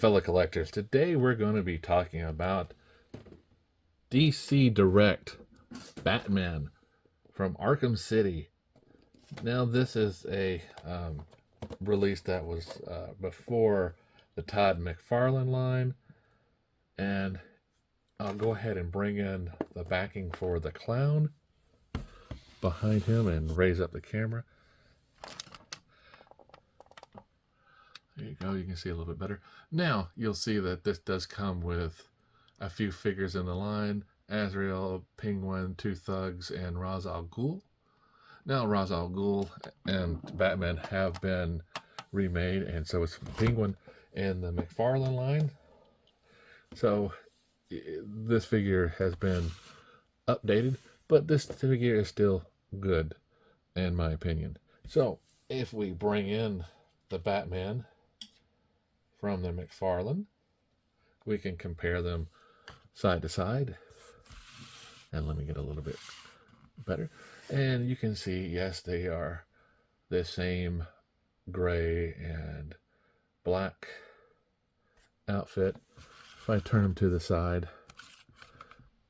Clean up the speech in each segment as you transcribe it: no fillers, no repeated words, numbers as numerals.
fellow collectors. Today we're going to be talking about DC Direct Batman from Arkham City. Now, this is a release that was before the Todd McFarlane line, and I'll go ahead and bring in the backing for the clown behind him and raise up the camera. There you go, you can see a little bit better. Now, you'll see that this does come with a few figures in the line: Azrael, Penguin, Two Thugs, and Ra's al Ghul. Now, Ra's al Ghul and Batman have been remade, and so it's Penguin in the McFarlane line. So, this figure has been updated, but this figure is still good, in my opinion. So, if we bring in the Batman from the McFarlane, we can compare them side to side. And let me get a little bit better. And you can see, yes, they are the same gray and black outfit. If I turn them to the side,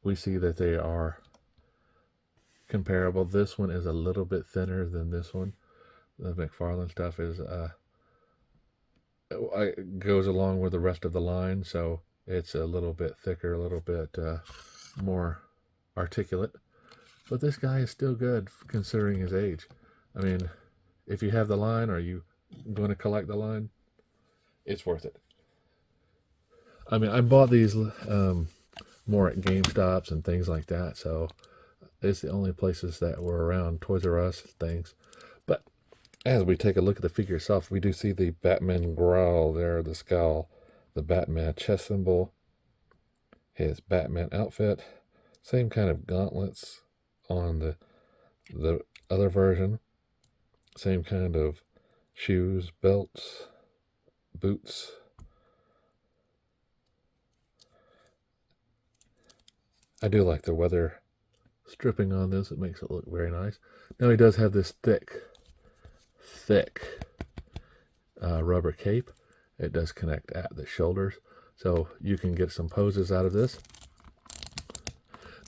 we see that they are comparable. This one is a little bit thinner than this one. The McFarlane stuff is goes along with the rest of the line, so it's a little bit thicker, a little bit more articulate. But this guy is still good considering his age. I mean, if you have the line, are you going to collect the line? It's worth it. I mean, I bought these more at GameStops and things like that, so it's the only places that were around, Toys R Us things. But as we take a look at the figure itself, we do see the Batman growl there, the scowl, the Batman chest symbol, his Batman outfit, same kind of gauntlets on the other version, same kind of shoes, belts, boots. I do like the weather stripping on this. It makes it look very nice. Now he does have this thick rubber cape. It does connect at the shoulders, so you can get some poses out of this.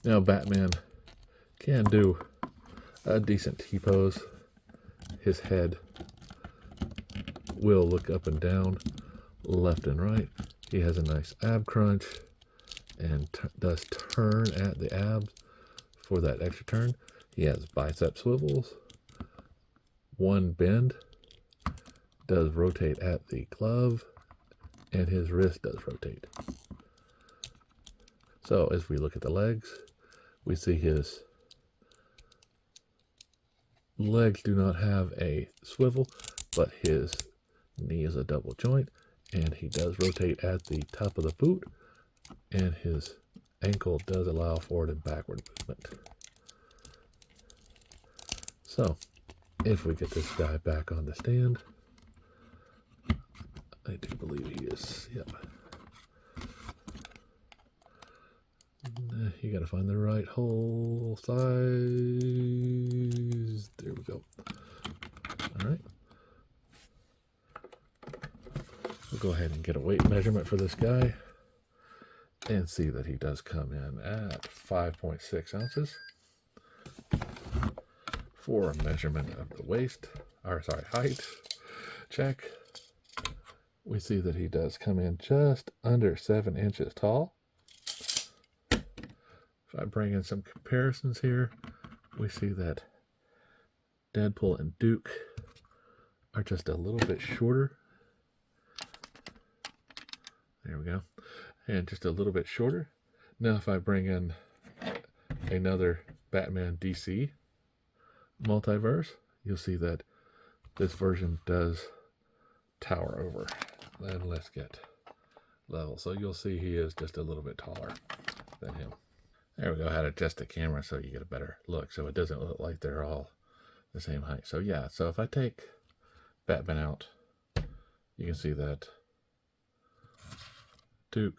Now, Batman can do a decent T-pose. His head will look up and down, left and right. He has a nice ab crunch and does turn at the abs for that extra turn. He has bicep swivels, one bend, does rotate at the glove, and his wrist does rotate. So as we look at the legs, we see his legs do not have a swivel, but his knee is a double joint, and he does rotate at the top of the boot, and his ankle does allow forward and backward movement. So if we get this guy back on the stand, I do believe he is, yep. You gotta find the right hole size. There we go. All right. We'll go ahead and get a weight measurement for this guy and see that he does come in at 5.6 ounces. For a measurement of the waist, height check, we see that he does come in just under 7 inches tall. If I bring in some comparisons here, we see that Deadpool and Duke are just a little bit shorter. There we go. And just a little bit shorter. Now if I bring in another Batman DC multiverse, you'll see that this version does tower over. Then let's get level. So you'll see he is just a little bit taller than him. There we go. How to adjust the camera so you get a better look, so it doesn't look like they're all the same height. So yeah, so if I take Batman out, you can see that Duke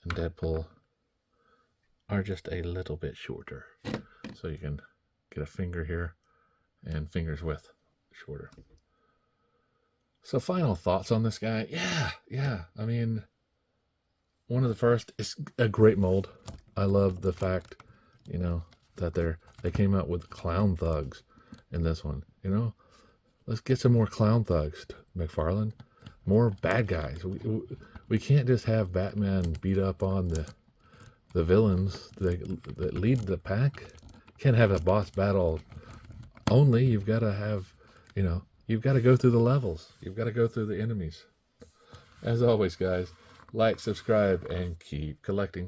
and Deadpool are just a little bit shorter. So you can get a finger here and fingers width shorter. So final thoughts on this guy. Yeah. I mean, one of the first, it's a great mold. I love the fact, that they came out with clown thugs in this one. Let's get some more clown thugs, McFarlane. More bad guys. We can't just have Batman beat up on the villains that lead the pack. Can't have a boss battle only. You've got to have, you've got to go through the levels. You've got to go through the enemies. As always, guys, like, subscribe, and keep collecting.